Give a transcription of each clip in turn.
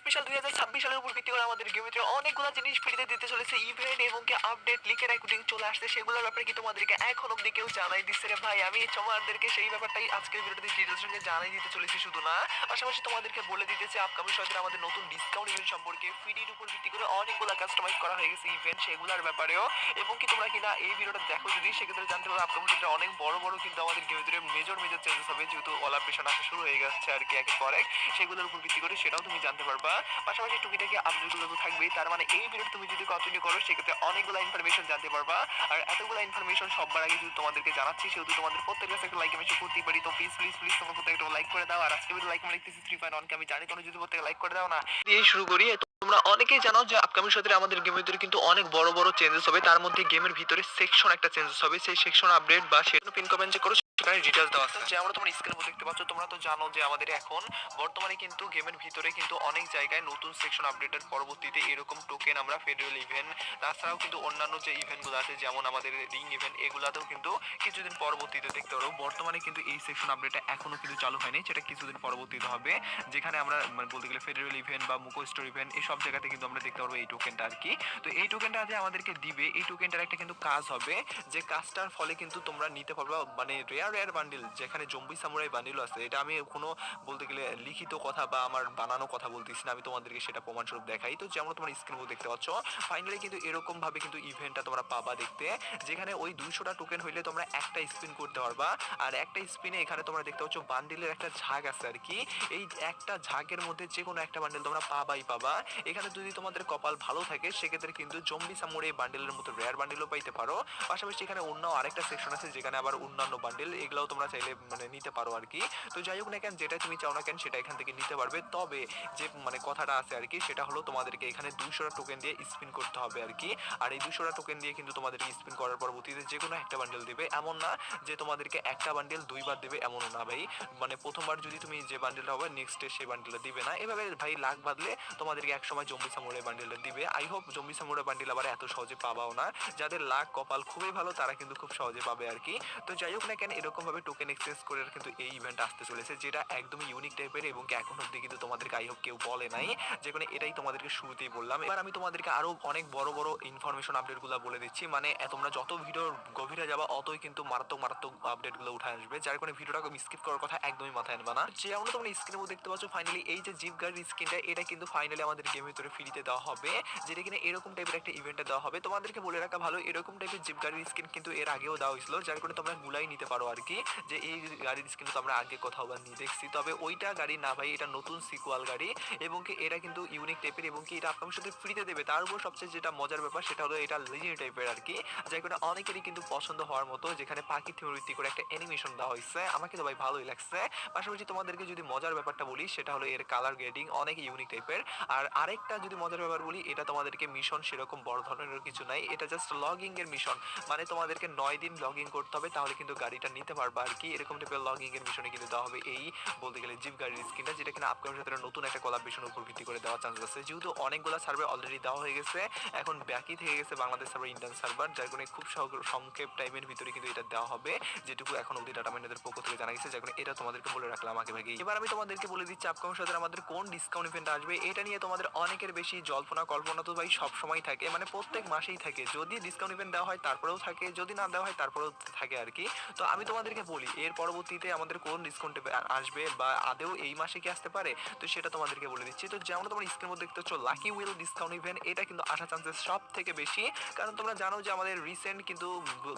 Special 2026 সালের উপর ভিত্তি করে আমাদের গেমের ভিতরে অনেকগুলা জিনিস ফ্রিতে দিতে চলেছে। ইভেন্ট এবং কি আপডেট লিকের রেকর্ডিং চলে আসছে। সেগুলোর ব্যাপারে কি তোমাদেরকে এখন অব্দি কেউ জানাই দিচ্ছে রে ভাই? আমি তোমাদেরকে সেই ব্যাপারটাই আজকের ভিডিওতে ডিটেইলস সঙ্গে জানাই দিতে চলেছি শুধু না। পাশাপাশি তোমাদেরকে বলে দিতেছি আপকামিং সময়ে আমাদের নতুন ডিসকাউন্ট ইভেন্ট সম্পর্কে ফ্রির উপর ভিত্তি করে অনেকগুলা কাস্টমাইজ করা হয়ে গেছে ইভেন্ট সেগুলোর ব্যাপারেও। এবং কি তোমরা কিনা এই ভিডিওটা দেখো যদি সেক্ষেত্রে জানতে পারবে আপকামিং সময়ে অনেক বড় কিন্তু আমাদের গেমের ভিতরে মেজর চেঞ্জেস হবে যেহেতু অল আপডেশন আসা শুরু হয়ে গেছে আরকি একের পর এক। সেগুলোর উপর ভিত্তি করে সেটাও তুমি জানতে পারবা। পাশাপাশি টুকিটাকি আপডেটগুলো তো থাকবেই। তার মানে এই ভিডিওটা তুমি যদি কন্টিনিউ করো সেক্ষেত্রে অনেকগুলা ইনফরমেশন জানতে পারবা। আর এতগুলা ইনফরমেশন সবার আগে যদি তোমাদেরকে জানাচ্ছি সেহেতু তোমাদের প্রত্যেকের কাছে একটা লাইক আমি করতেই পারি। তো প্লিজ তোমরা প্রত্যেকটা লাইক করে দাও। আর আজকে ভিডিও লাইক মানে লিখতেছি 3.1 কে আমি জানি তোমরা যদি প্রত্যেকে লাইক করে দাও না। দিয়ে শুরু করি। তোমরা অনেকেই জানো যে আপকামিং সপ্তাহে আমাদের গেমের ভিতরে কিন্তু অনেক বড় চেঞ্জেস হবে। তার মধ্যে গেমের ভিতরে সেকশন একটা চেঞ্জেস হবে। সেই সেকশন আপডেট বা সেটা পিন কমেন্ট যে করো সেখানে ডিটেইলস দেওয়া আছে। যেমন তোমরা স্ক্রিনে উপর দেখতে পাচ্ছ তোমরা তো জানো যে আমাদের এখন বর্তমানে কিন্তু গেমের ভিতরে কিন্তু অনেক জায়গায় নতুন সেকশন আপডেটের পরবর্তীতে এরকম টোকেন আমরা ফেডারেল ইভেন্ট তাছাড়াও কিন্তু অন্যান্য যে ইভেন্ট গুলো আছে যেমন আমাদের রিং ইভেন্ট এগুলাতেও কিন্তু কিছুদিন পরবর্তীতে দেখতে পারবো। বর্তমানে কিন্তু এই সেকশন আপডেটটা এখনো কিন্তু চালু হয়নি, সেটা কিছুদিন পরবর্তীতে হবে। যেখানে আমরা মানে বলতে গেলে ফেডারেল ইভেন্ট বা মুকো স্টোর ইভেন্ট এই সব জায়গাতে কিন্তু আমরা দেখতে পারবো এই টোকেনটা আর কি। তো এই টোকেনটা যে আমাদেরকে দিবে এই টোকেনটার একটা কিন্তু কাজ হবে, যে কাজটার ফলে কিন্তু তোমরা নিতে পারবা মানে রেয়ার বান্ডিল যেখানে জম্বি সামুরাই বান্ডিল আছে। এটা আমি কোনো বলতে গেলে লিখিত কথা বা আমার বানানো কথা বলতেছি না, আমি তোমাদেরকে সেটা প্রমাণস্বরূপ দেখাই। তো যেমন তোমরা স্ক্রিনে দেখতে পাচ্ছ ফাইনালি কিন্তু এরকম ভাবে কিন্তু ইভেন্টটা তোমরা পাবা দেখতে, যেখানে ওই 200টা টোকেন হইলে তোমরা একটা স্পিন করতে পারবা। আর একটা স্পিনে এখানে তোমরা দেখতে পাচ্ছ বান্ডিলের একটা ঝাঁক আছে আর কি। এই একটা ঝাঁকের মধ্যে যে কোনো একটা বান্ডিল তোমরা পাবা। এখানে যদি তোমাদের কপাল ভালো থাকে সেক্ষেত্রে কিন্তু জম্বি সামুরাই বান্ডিলের মতো রেয়ার বান্ডিলও পাইতে পারো। পাশাপাশি এখানে অন্য আরেকটা সেকশন আছে যেখানে আবার অন্যান্য বান্ডিল এগুলাও তোমরা চাইলে মানে নিতে পারো আর কি। তো যাই হোক না কেন যেটা তুমি চাও না কেন সেটা এখান থেকে নিতে পারবে। তবে যে মানে কথাটা আছে আর কি সেটা হলো তোমাদেরকে এখানে 200টা টোকেন দিয়ে স্পিন করতে হবে আর কি। আর এই 200টা টোকেন দিয়ে কিন্তু তোমাদেরকে স্পিন করার পরবর্তীতে যে কোনো একটা বান্ডিল দিবে, এমন না যে তোমাদেরকে একটা বান্ডিল দুইবার দেবে এমনও না ভাই। মানে প্রথমবার যদি তুমি যে বান্ডিলটা হবে নেক্সট ডে সেই বান্ডিলটা দিবে না। এভাবে ভাই লাখ বাদলে তোমাদেরকে এক সময় জম্বি সামুরাই বান্ডিলটা দিবে। I hope zombie samurai bundle আবার এত সহজে পাবাও না। যাদের লাখ কপাল খুবই ভালো তারা কিন্তু খুব সহজে পাবে আর কি। তো যাই হোক না কেন এরকম ভাবে টোকেন এক্সচেঞ্জ করে কিন্তু এই ইভেন্ট আসতে চলেছে, যেটা একদমই ইউনিক টাইপের এবং এখন অব্দি কিন্তু তোমাদেরকে আই হোপ কেউ বলে নাই। যে কোনো এটাই তোমাদেরকে শুরুতেই বললাম। এবার আমি তোমাদেরকে আরো অনেক বড় ইনফরমেশন আপডেট গুলো বলে দিচ্ছি। মানে তোমরা যত ভিডিওর গভীরে যাবা অতই কিন্তু মারাত্মক আপডেট গুলো উঠে আসবে, যার কারণে ভিডিওটাকে স্কিপ করার কথা একদমই মাথায় আনবা না। যেমন তোমরা স্ক্রিনে দেখতে পাচ্ছ ফাইনালি এই যে জিপ গাড়ির স্কিনটা এটা কিন্তু ফাইনালি আমাদের গেমের ভিতরে ফ্রিতে দেওয়া হবে, যেটা কিনা এরকম টাইপের একটা ইভেন্টে দেওয়া হবে। তোমাদেরকে বলে রাখা ভালো এরকম টাইপের জিপ গাড়ির স্কিন কিন্তু এর আগেও দেওয়া হয়েছিল, যার কারণে তোমরা গুলাই নিতে পারো আর কি। যে এই গাড়ির স্কিন তো আমরা আগে কোথাও বা নিয়ে দেখছি, তবে ওইটা গাড়ি না ভাই, এটা নতুন সিকুয়াল গাড়ি এবং কি এটা কিন্তু ইউনিক টাইপের এবং কি এটা আপনার সাথে ফ্রিতে দেবে। তার উপর সবচেয়ে যেটা মজার ব্যাপার সেটা হলো এটা লিজেন্ড টাইপের আর কি, যার কারণে অনেকেরই কিন্তু পছন্দ হওয়ার মতো, যেখানে পাখি থিওরিটি করে একটা অ্যানিমেশন দেওয়া হয়েছে, আমাকে তো ভাই ভালোই লাগছে। পাশাপাশি তোমাদেরকে যদি মজার ব্যাপারটা বলি সেটা হলো এর কালার গ্রেডিং অনেক ইউনিক টাইপের। আর আরেকটা যদি মজার ব্যাপার বলি, এটা তোমাদেরকে মিশন সেরকম বড় ধরনের কিছু নাই, এটা জাস্ট লগইং এর মিশন। মানে তোমাদেরকে 9 দিন লগইন করতে হবে তাহলে কিন্তু গাড়িটা নিতে পারবা আর কি। এরকম টাইপের লগইং এর মিশনে কিন্তু দেওয়া হবে এই বলতে গেলে জিপ গাড়ির স্কিনটা, যেটা কিনা আপকামিং সাথে নতুন একটা কোলাবরেশনের উপর ভিত্তি করে দেওয়ার চান্স আছে। যেহেতু অনেকগুলো সার্ভার অলরেডি দেওয়া হয়ে গেছে, এখন বাকি থেকে গেছে বাংলাদেশ সার্ভার, ইন্ডিয়ান সার্ভার, যার কারণে খুব সংক্ষেপ টাইমের ভিতরে কিন্তু এটা দেওয়া হবে, যেটুকু এখন অবধি ডাটা মাইনারদের পক্ষ থেকে জানা গেছে, যার কারণে এটা তোমাদেরকে বলে রাখলাম আগে ভাগে। এবার আমি তোমাদেরকে বলে দিচ্ছি আপকামিং সাথে আমাদের কোন ডিসকাউন্ট ইভেন্ট আসবে। এটা নিয়ে তোমাদের অনেকের বেশি জল্পনা কল্পনা তো ভাই সব সময় থাকে, মানে প্রত্যেক মাসেই থাকে। যদি ডিসকাউন্ট ইভেন্ট দেওয়া হয় তারপরেও থাকে, যদি না দেওয়া হয় তারপরেও থাকে আর কি। তো আমি তোমাদেরকে বলি এর পরবর্তীতে আমাদের কোন ডিসকাউন্ট আসবে বা আদেও এই মাসে কি আসতে পারে, তো সেটা তোমাদেরকে বলে দিচ্ছি। তো যেমন তোমরা স্ক্রিনের মধ্যে দেখতে পাচ্ছ লাকি উইল ডিসকাউন্ট ইভেন্ট, এটা কিন্তু আসার চান্সেস সব থেকে বেশি, কারণ তোমরা জানো যে আমাদের রিসেন্ট কিন্তু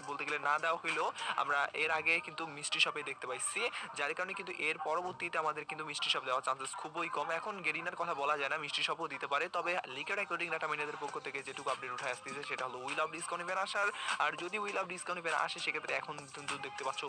বলতে গেলে না দেওয়া হইলেও আমরা এর আগে কিন্তু মিষ্টি শপে দেখতে পাইছি, যার কারণে কিন্তু এর পরবর্তীতে আমাদের কিন্তু মিষ্টি শপ দেওয়ার চান্সেস খুবই কম। এখন গেরিনার কথা বলা যায় না, মিষ্টি শপও দিতে পারে, তবে লিকের অ্যাকর্ডিং ডাটা মাইনারদের পক্ষ থেকে যেটুকু আপডেট উঠে আসতেছে সেটা হলো উইল অফ ডিসকাউন্ট ইভেন্ট আসার। আর যদি উইল অফ ডিসকাউন্ট ইভেন্ট আসে সেক্ষেত্রে এখন কিন্তু দেখতে পাচ্ছ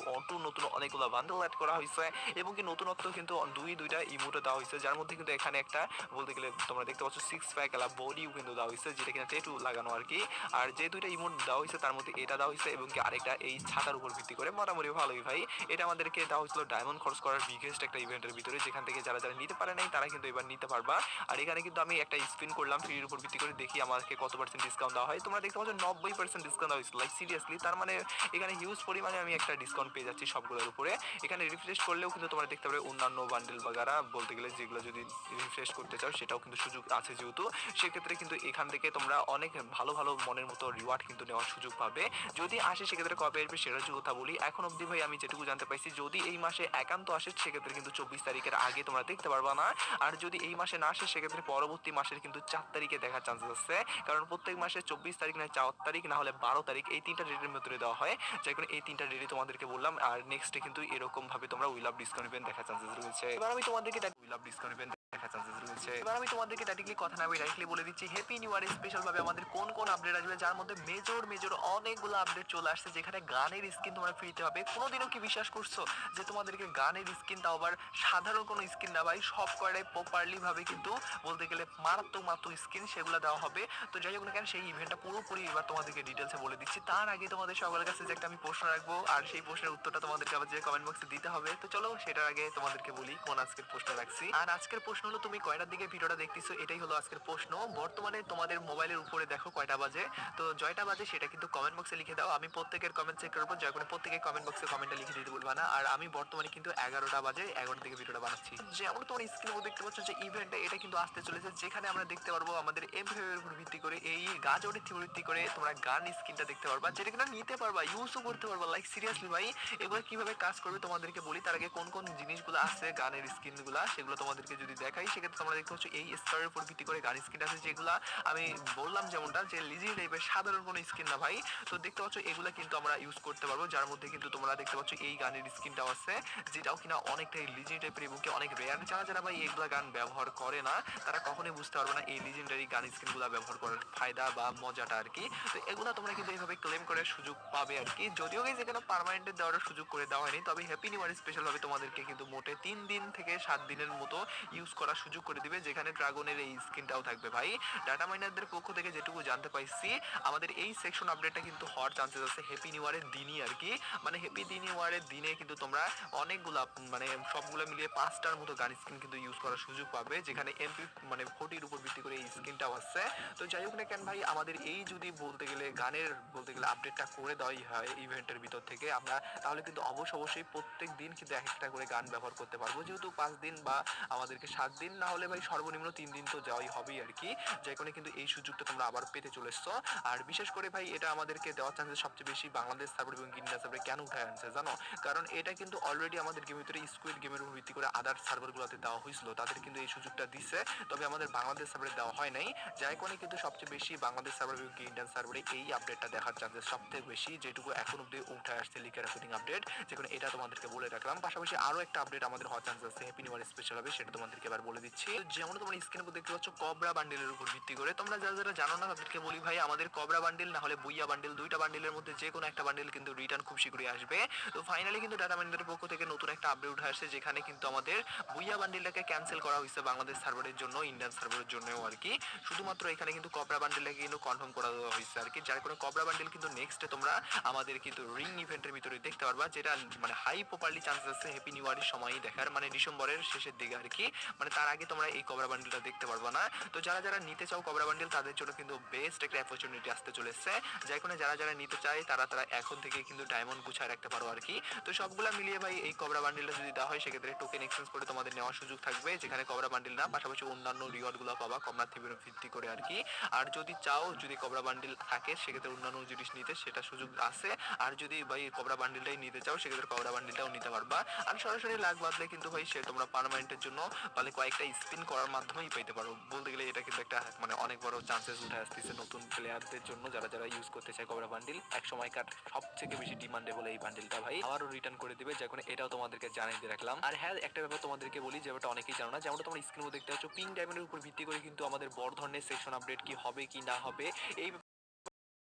নতুন অনেকগুলো বান্ডেল অ্যাড করা হয়েছে এবং কি নতুনত্ব কিন্তু দুইটা ইমোটে দেওয়া হয়েছে, যার মধ্যে কিন্তু এখানে একটা বলতে গেলে তোমরা দেখতে পাচ্ছ সিক্স প্যাক এলা বডিও কিন্তু দেওয়া হয়েছে, যেটা কিনা ট্যাটু লাগানো আর কি। আর যে দুইটা ইমোট দেওয়া হয়েছে তার মধ্যে এটা দেওয়া হয়েছে এবং কি আরেকটা এই ছাতার উপর ভিত্তি করে মোটামুটি ভালোই ভাই। এটা আমাদেরকে দেওয়া হয়েছিল ডায়মন্ড খরচ করার বিগেস্ট একটা ইভেন্টের ভিতরে, যেখান থেকে যারা নিতে পারে নাই তারা কিন্তু এবার নিতে পারবা। আর এখানে কিন্তু আমি একটা স্পিন করলাম ফ্রির উপর ভিত্তি করে, দেখি আমাকে কত পার্সেন্ট ডিসকাউন্ট দেওয়া হয়। তোমরা দেখতে পাচ্ছ 90% ডিসকাউন্ট দেওয়া হয়েছিল, লাইক সিরিয়াসলি। তার মানে এখানে হিউজ পরিমাণে আমি একটা ডিসকাউন্ট পেয়ে যাচ্ছি সবগুলোর উপরে। এখানে রিফ্রেশ করলেও কিন্তু তোমরা দেখতে পাবে অন্যান্য বান্ডেল বাগারা বলতে গেলে যেগুলো যদি রিফ্রেশ করতে চাও সেটাও কিন্তু সুযোগ আছে যেহেতু, সেক্ষেত্রে কিন্তু এখান থেকে তোমরা অনেক ভালো ভালো মনের মতো রিওয়ার্ড কিন্তু নেওয়ার সুযোগ পাবে। যদি আসে সেক্ষেত্রে কবে আসবে সেটা হচ্ছে কথা বলি। এখন অবধি ভাই আমি যেটুকু জানতে পাইছি যদি এই মাসে একান্ত আসে সেক্ষেত্রে কিন্তু 24 তারিখের আগে তোমরা দেখতে পারবা না। আর যদি এই মাসে না আসে সেক্ষেত্রে পরবর্তী মাসের কিন্তু 4 তারিখে দেখার চান্সেস আছে, কারণ প্রত্যেক মাসে 24 তারিখ না 4 তারিখ না হলে 12 তারিখ এই তিনটা ডেটের মধ্যে দেওয়া হয়। যাই কারণে এই তিনটা ডেটই তোমাদেরকে বললাম। আর নেক্সটে কিন্তু এরকম ভাবে তোমরা উইল অফ ডিসকাউন্ট ইভেন্ট দেখার চান্সেস রয়েছে। এবার আমি তোমাদেরকে উইল অফ ডিসকাউন্ট ইভেন্ট দেখার চান্সেস রয়েছে। এবার আমি তোমাদেরকে ডাইরেক্টলি কথা না বলে ডাইরেক্টলি বলে দিচ্ছি হ্যাপি নিউ ইয়ার স্পেশাল ভাবে আমাদের কোন কোন আপডেট আসবে, যার মধ্যে মেজর অনেকগুলো আপডেট চলে আসছে, যেখানে গানের স্কিন তোমরা ফ্রিতে পাবে। কোনোদিনও কি বিশ্বাস করছো যে তোমাদেরকে গানের স্কিন তাও আবার সাধারণ কোনো স্কিন না ভাই, সব কয়টাই প্রপারলি ভাবে কিন্তু বলতে গেলে মারাত্মক স্কিন সেগুলো দেওয়া হবে। তো যাই হোক না কেন সেই ইভেন্টটা পুরোপুরি এবার তোমাদেরকে ডিটেলসে বলে দিচ্ছি। তার আগে তোমাদের সকলের কাছে যে একটা আমি প্রশ্ন রাখবো আর সেই প্রশ্নের উত্তরটা তোমাদেরকে আবার যে কমেন্ট বক্সে দিতে হবে। তো চলো সেটার আগে তোমাদেরকে বলি কোন আজকের প্রশ্ন রাখছি। আর আজকের প্রশ্ন হলো তুমি কয়টার দিকে ভিডিওটা দেখতেছো, এটাই হলো আজকের প্রশ্ন। বর্তমানে তোমাদের মোবাইলের উপরে দেখো কয়টা বাজে, তো জয়টা বাজে সেটা কিন্তু কমেন্ট বক্সে লিখে দাও। আমি প্রত্যেকের কমেন্ট চেক করবো, জয় করে প্রত্যেকের কমেন্ট বক্সে কমেন্টটা লিখে দিতে বলবা না। আর আমি বর্তমানে কিন্তু 11টা বাজে, 11টার দিকে ভিডিওটা বানাচ্ছি। যেমন তোমার স্ক্রিনে দেখতে পাচ্ছ যে ইভেন্টটা এটা কিন্তু আসতে চলেছে, যেখানে আমরা দেখতে পারবো আমাদের এমভিআই এর উপর ভিত্তি করে এই গাজরের উপর ভিত্তি করে তোমরা গান স্কিনটা দেখতে পারবা, যেটা কিনা নিতে পারবা, ইউজও করতে পারবা। লাইক সিরিয়াসলি ভাই এগুলো কিভাবে কাজ করবে তোমাদেরকে বলি। তার আগে কোন কোন জিনিসগুলো আছে গানের স্কিনগুলো সেগুলো তোমাদেরকে যদি দেখাই, সেক্ষেত্রে তোমরা দেখতে পাচ্ছ এই স্টারের উপর ভিত্তি করে গান স্কিন আছে, যেগুলা আমি বললাম যেমনটা যে লিজেন্ড টাইপের সাধারণ কোনো স্কিন না ভাই। তো দেখতে পাচ্ছ এগুলা কিন্তু আমরা ইউজ করতে পারবো, যার মধ্যে কিন্তু তোমরা দেখতে পাচ্ছ এই গানের স্কিনটাও আছে, যেটাও কিনা অনেকটাই লিজেন্ড টাইপের এবং কি অনেক রেয়ার। যারা যারা ভাই এগুলা গান ব্যবহার করে না তারা কখনোই বুঝতে পারবে না এই লিজেন্ডারি গান স্কিনগুলো ব্যবহার করার ফায়দা বা মজাটা আর কি। তো এগুলা তোমরা কিন্তু এইভাবে ক্লেম করার সুযোগ পাবে আর কি। যদিও গাইস এখানে পার্মানেন্টে দেওয়ার সুযোগ করে দেওয়া হয়নি, তবে হ্যাপি নিউ ইয়ার স্পেশাল ভাবে তোমাদেরকে কিন্তু মোটে 3 দিন থেকে 7 দিনের মতো ইউজ করার সুযোগ করে দিবে, যেখানে ড্রাগনের এই স্কিনটাও থাকবে ভাই। ডাটা মাইনারদের পক্ষ থেকে যেটুকু জানতে পাইছি আমাদের এই সেকশন আপডেটটা কিন্তু হওয়ার চান্সেস আছে হ্যাপি নিউ ইয়ারের দিনই আর কি। মানে হ্যাপি নিউ ইয়ারের দিনে কিন্তু তোমরা অনেকগুলা মানে সবগুলো মিলিয়ে 5টার মতো গান স্কিন কিন্তু ইউজ করার সুযোগ পাবে, যেখানে এমপি মানে 40 উপর ভিত্তি করে এই স্কিনটাও আছে। তো যাই হোক না কেন ভাই আমাদের এই যদি বলতে গেলে গানের বলতে গেলে আপডেটটা করে দেওয়াই হয় ইভেন্টের ভিতর থেকে আমরা, তাহলে কিন্তু অবশ্যই প্রত্যেক দিন কিন্তু এক একটা করে গান ব্যবহার করতে পারবো, যেহেতু 5 দিন বা আমাদেরকে 7 দিন না হলে ভাই সর্বনিম্ন 3 দিন তো যাওয়াই হবেই আর কি। যাই কারণে কিন্তু এই সুযোগটা তোমরা আবার পেতে চলেছো। আর বিশেষ করে ভাই এটা আমাদেরকে দেওয়ার চান্সেস সবচেয়ে বেশি বাংলাদেশ সার্ভার এবং ইন্ডিয়া সার্ভারে কেন উঠায় আনছে জানো, কারণ এটা কিন্তু অলরেডি আমাদের গেমের ভিতরে স্কুইড গেমের উপর ভিত্তি করে আদার সার্ভারগুলোতে দেওয়া হয়েছিল, তাদের কিন্তু এই সুযোগটা দিচ্ছে, তবে আমাদের বাংলাদেশ সার্ভারে দেওয়া হয় নাই। যাই কারণে কিন্তু সবচেয়ে বেশি বাংলাদেশ সার্ভার এবং ইন্ডিয়ান সার্ভারে এই আপডেটটা দেখার চান্সেস সবথেকে বেশি, যেটুকু এখন অব্দি উঠে আসছে লিকের শুটিং আপডেট, যেখানে এটা তোমাদেরকে বলে রাখলাম। পাশাপাশি আরো একটা আপডেট আমাদের হওয়ার চান্স আছে হ্যাপি নিউ ইয়ার স্পেশাল হবে, সেটা তোমাদেরকে এবার বলে দিচ্ছি। যেমন তোমরা স্ক্রিনে উপর দেখতে পাচ্ছ কবরা বান্ডেলের উপর ভিত্তি করে, তোমরা যারা যারা জানো না তাদেরকে বলি ভাই আমাদের কবরা বান্ডেল না হলে বুইয়া বান্ডেল, দুইটা বান্ডেলের মধ্যে যে কোনো একটা বান্ডেল কিন্তু রিটার্ন খুব শীঘ্রই আসবে। তো ফাইনালি কিন্তু ডাটা মাইন্ডের পক্ষ থেকে নতুন একটা আপডেট উঠে আসছে, যেখানে কিন্তু আমাদের বুইয়া বান্ডেলটাকে ক্যান্সেল করা হয়েছে বাংলাদেশ সার্ভারের জন্য, ইন্ডিয়ান সার্ভারের জন্যও আর কি। শুধুমাত্র এখানে কিন্তু কবরা বান্ডেলটাকে কিন্তু কনফার্ম করা হয়েছে আর কি, যার কারণে কবরা বান্ডেল কিন্তু নেক্সটে তোমরা আমাদের কিন্তু রিং ইভেন্টের ভিতরে দেখতে পারবা, যেটা মানে হাই প্রপারলি চান্সেস আছে হ্যাপি নিউ ইয়ারের সময়ই দেখার, মানে ডিসেম্বরের শেষের দিকে আর কি। মানে তার আগে তোমরা এই কবরা বান্ডেলটা দেখতে পারবা না। তো যারা যারা নিতে চাও কবরা বান্ডেল তাদের জন্য কিন্তু বেস্ট একটা অপরচুনিটি আসতে চলেছে, যাই কারণে যারা যারা নিতে চায় তারা তারা এখন থেকে কিন্তু ডায়মন্ড গুছায় রাখতে পারো আর কি। তো সবগুলা মিলিয়ে ভাই এই কবরা বান্ডেলটা যদি দেওয়া হয় সেক্ষেত্রে টোকেন এক্সচেঞ্জ করে তোমাদের নেওয়ার সুযোগ থাকবে, যেখানে কবরা বান্ডেল না পাশাপাশি অন্যান্য রিওয়ার্ড গুলো পাবা কমনাথ থিবির ভিত্তি করে আর কি। আর যদি চাও যদি কবরা বান্ডেল থাকে সেক্ষেত্রে অন্যান্য জিনিস নিতে সেটা সুযোগ আছে। আর যদি ভাই কবরা বান্ডেলটাই নিতে চাও সেক্ষেত্রে কবরা বান্ডেলটাও নিতে পারবা। আর সরাসরি লাখ বাদলে কিন্তু ভাই সে তোমরা পার্মানেন্টের জন্য মানে কয়েকটা স্পিন করার মাধ্যমেই পেতে পারো। বলতে গেলে এটা কিন্তু একটা মানে অনেক বড় চান্সেস উঠে আসতেছে নতুন প্লেয়ারদের জন্য, যারা যারা ইউজ করতে চায় কবরা বান্ডেল। এক সময়কার সবথেকে বেশি ডিমান্ডেবল এই বান্ডেলটা ভাই আবারও রিটার্ন করে দিবে, যখন এটাও তোমাদেরকে জানিয়ে দিয়ে রাখলাম। আর হ্যাঁ একটা ব্যাপার তোমাদেরকে বলি যেটা অনেকেই জানো না, যেমন তোমরা স্ক্রিনে দেখতে পাচ্ছ পিঙ্ক ডায়মন্ডের উপর ভিত্তি করে কিন্তু আমাদের বড় ধরনের সেকশন আপডেট কি হবে কি না হবে এই